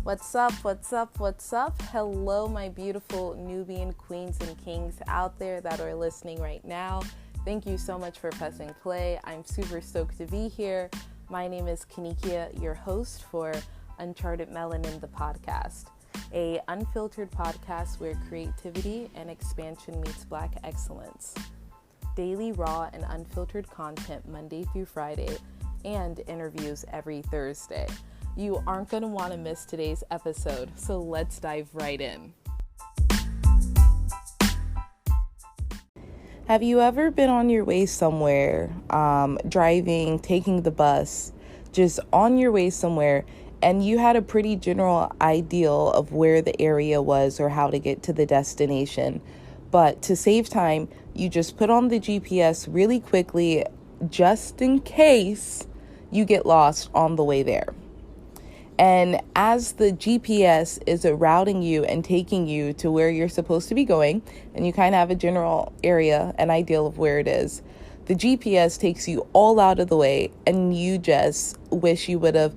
What's up? What's up? What's up? Hello, my beautiful Nubian queens and kings out there that are listening right now. Thank you so much for pressing play. I'm super stoked to be here. My name is Kanikia, your host for Uncharted Melanin, the podcast, a unfiltered podcast where creativity and expansion meets Black excellence. Daily raw and unfiltered content Monday through Friday, and interviews every Thursday. You aren't going to want to miss today's episode, so let's dive right in. Have you ever been on your way somewhere, driving, taking the bus, just on your way somewhere, and you had a pretty general ideal of where the area was or how to get to the destination, but to save time, you just put on the GPS really quickly just in case you get lost on the way there? And as the GPS is routing you and taking you to where you're supposed to be going, and you kind of have a general area, an ideal of where it is, the GPS takes you all out of the way, and you just wish you would have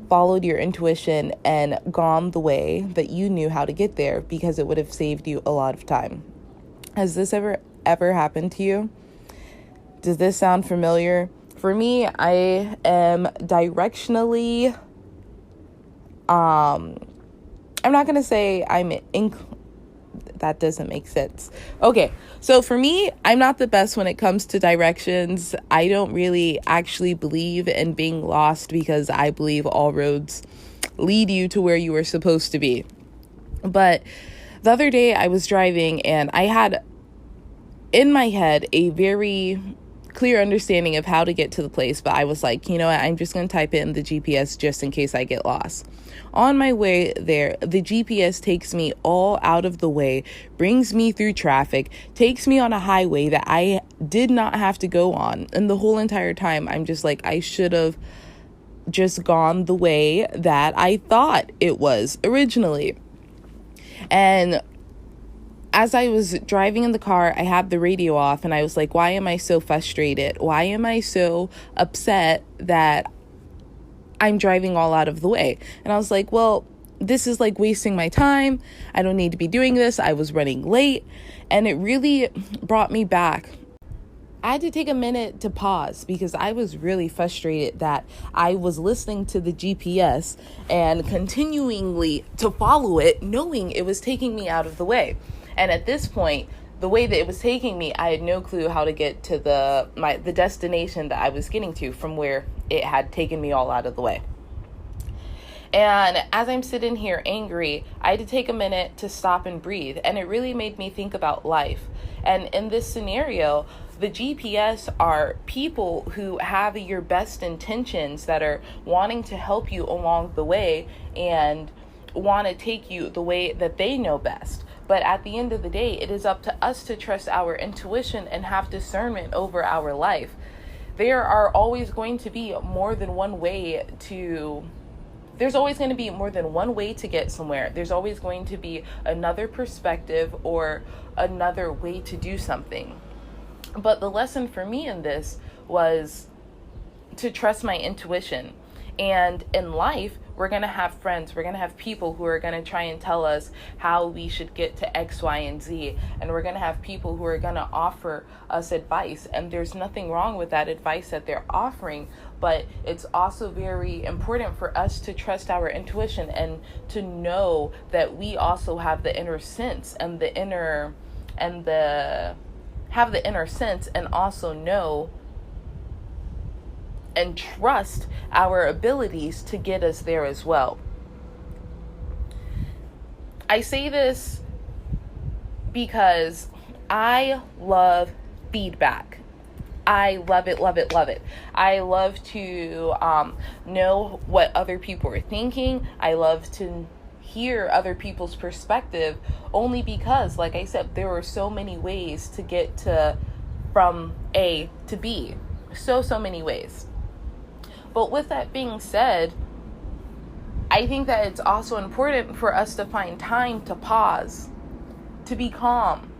followed your intuition and gone the way that you knew how to get there, because it would have saved you a lot of time. Has this ever happened to you? Does this sound familiar? For me, I am directionally... I'm not going to say that doesn't make sense. Okay, so for me, I'm not the best when it comes to directions. I don't really actually believe in being lost because I believe all roads lead you to where you were supposed to be. But the other day I was driving and I had in my head a very clear understanding of how to get to the place, but I was like, you know what, I'm just going to type it in the GPS just in case I get lost. On my way there, the GPS takes me all out of the way, brings me through traffic, takes me on a highway that I did not have to go on. And the whole entire time, I'm just like, I should have just gone the way that I thought it was originally. And as I was driving in the car, I had the radio off and I was like, why am I so frustrated? Why am I so upset that I'm driving all out of the way? And I was like, well, this is like wasting my time. I don't need to be doing this. I was running late, and it really brought me back. I had to take a minute to pause because I was really frustrated that I was listening to the GPS and continually to follow it, knowing it was taking me out of the way. And at this point, the way that it was taking me, I had no clue how to get to the destination that I was getting to from where it had taken me all out of the way. And as I'm sitting here angry, I had to take a minute to stop and breathe. And it really made me think about life. And in this scenario, the GPS are people who have your best intentions that are wanting to help you along the way and want to take you the way that they know best. But at the end of the day, it is up to us to trust our intuition and have discernment over our life. There are always going to be more than one way there's always going to be more than one way to get somewhere. There's always going to be another perspective or another way to do something. But the lesson for me in this was to trust my intuition. And in life, we're going to have friends, we're going to have people who are going to try and tell us how we should get to X, Y, and Z. And we're going to have people who are going to offer us advice. And there's nothing wrong with that advice that they're offering. But it's also very important for us to trust our intuition and to know that we also have the inner sense and have the inner sense and also know and trust our abilities to get us there as well. I say this because I love feedback. I love it, love it, love it. I love to know what other people are thinking. I love to hear other people's perspective, only because, like I said, there are so many ways to get from A to B. So many ways. But with that being said, I think that it's also important for us to find time to pause, to be calm,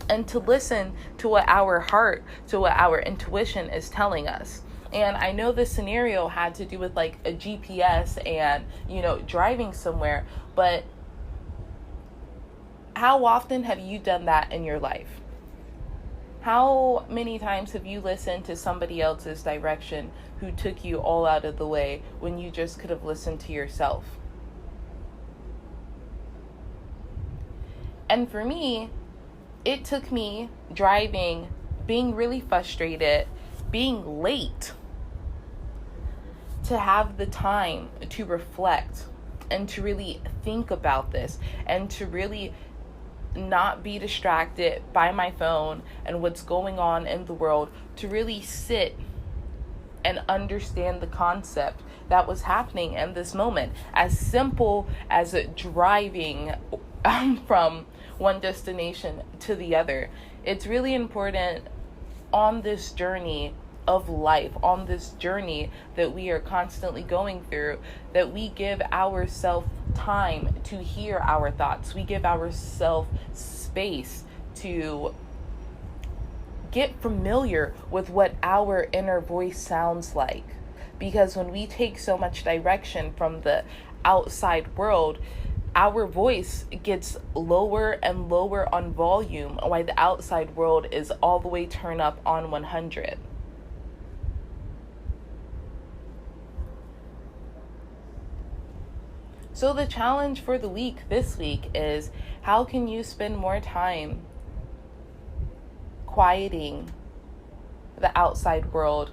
and to listen to what our heart, to what our intuition is telling us. And I know this scenario had to do with like a GPS and, driving somewhere, but how often have you done that in your life? How many times have you listened to somebody else's direction who took you all out of the way when you just could have listened to yourself? And for me, it took me driving, being really frustrated, being late, to have the time to reflect and to really think about this and to really not be distracted by my phone and what's going on in the world, to really sit and understand the concept that was happening in this moment. As simple as driving from one destination to the other. It's really important on this journey of life, on this journey that we are constantly going through, that we give ourselves time to hear our thoughts. We give ourselves space to get familiar with what our inner voice sounds like. Because when we take so much direction from the outside world, our voice gets lower and lower on volume, while the outside world is all the way turned up on 100. So the challenge for the week this week is, how can you spend more time quieting the outside world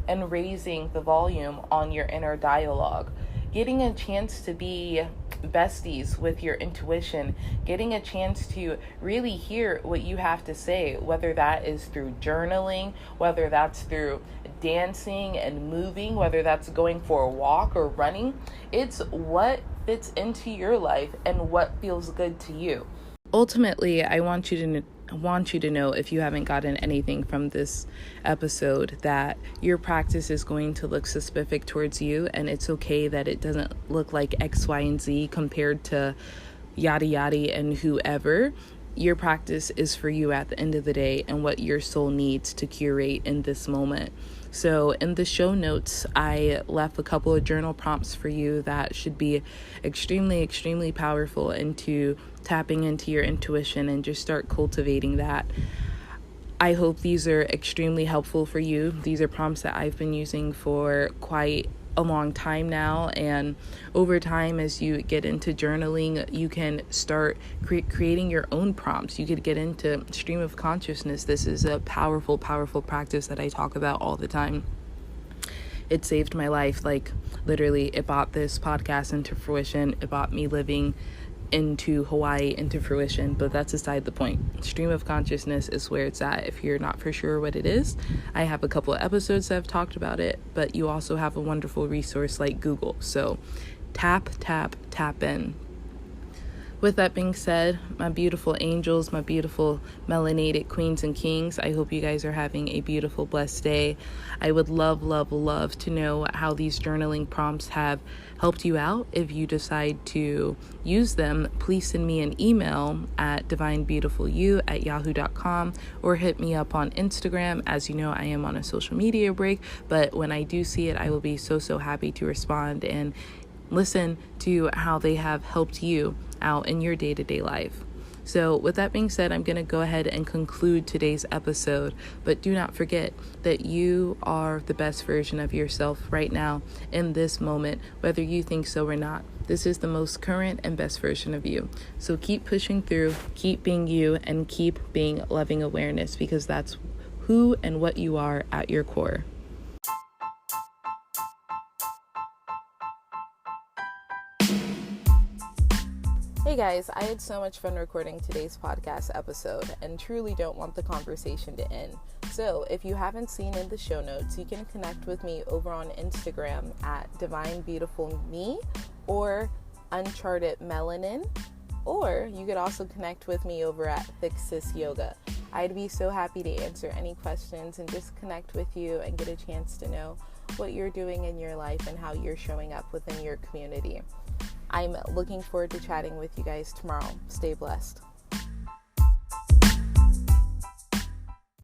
and raising the volume on your inner dialogue? Getting a chance to be besties with your intuition, getting a chance to really hear what you have to say, whether that is through journaling, whether that's through dancing and moving, whether that's going for a walk or running. It's what fits into your life and what feels good to you. Ultimately, I want you to know, if you haven't gotten anything from this episode, that your practice is going to look specific towards you, and it's okay that it doesn't look like X, Y, and Z compared to yada yada and whoever. Your practice is for you at the end of the day and what your soul needs to curate in this moment. So in the show notes, I left a couple of journal prompts for you that should be extremely, extremely powerful into tapping into your intuition and just start cultivating that. I hope these are extremely helpful for you. These are prompts that I've been using for quite a long time now, and over time, as you get into journaling, you can start creating your own prompts. You could get into stream of consciousness. This is a powerful practice that I talk about all the time. It saved my life. Like, literally, it brought this podcast into fruition. It brought me living into Hawaii into fruition, but that's aside the point. Stream of consciousness is where it's at. If you're not for sure what it is, I have a couple of episodes that have talked about it, but you also have a wonderful resource like Google. So tap in. With that being said, my beautiful angels, my beautiful melanated queens and kings, I hope you guys are having a beautiful, blessed day. I would love to know how these journaling prompts have helped you out. If you decide to use them, please send me an email at divinebeautifulyou@yahoo.com or hit me up on Instagram. As you know, I am on a social media break, but when I do see it, I will be so happy to respond and listen to how they have helped you out in your day-to-day life. So with that being said, I'm going to go ahead and conclude today's episode, but do not forget that you are the best version of yourself right now in this moment, whether you think so or not. This is the most current and best version of you. So keep pushing through, keep being you, and keep being loving awareness, because that's who and what you are at your core. Hey guys, I had so much fun recording today's podcast episode and truly don't want the conversation to end. So if you haven't seen in the show notes, you can connect with me over on Instagram at divinebeautifulme or uncharted melanin, or you could also connect with me over at Thick Sis Yoga. I'd be so happy to answer any questions and just connect with you and get a chance to know what you're doing in your life and how you're showing up within your community. I'm looking forward to chatting with you guys tomorrow. Stay blessed.